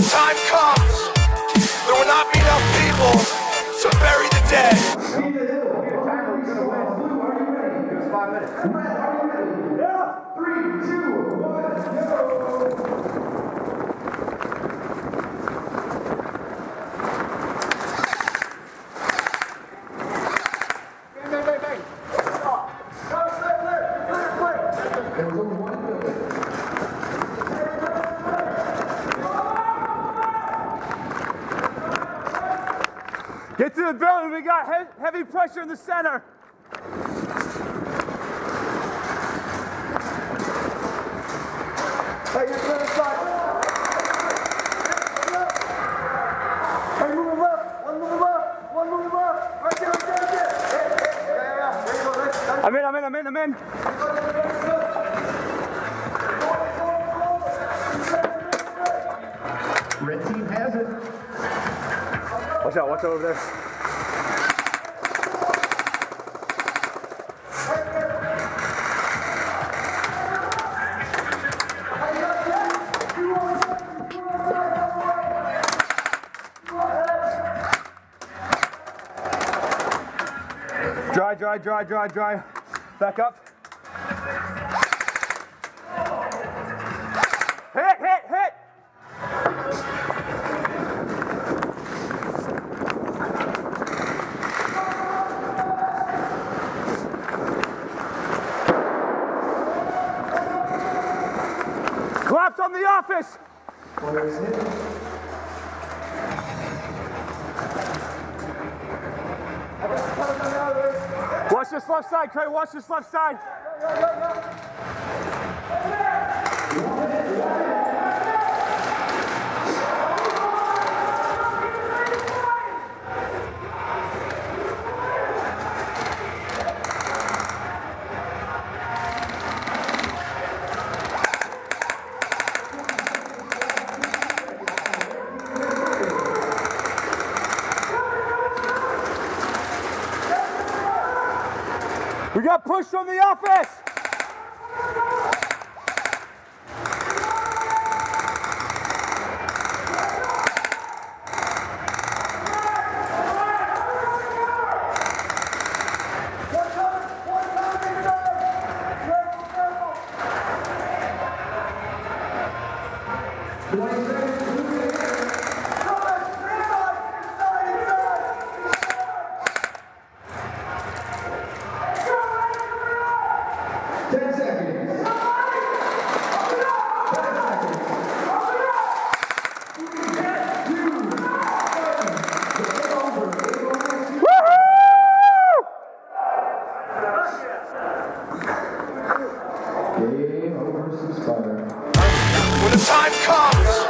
the time comes, there will not be enough people to bury the dead. Get to the building, we got heavy pressure in the center. Hey, get to the side. Hey, move left, one move left, one move left. Right there, right there, right there. I'm in. Red team has it. Watch out over there. Dry. Back up. Hit! Collapse on the office! Watch this left side, Craig. Watch this left side. We got pushed from the office! When the time comes,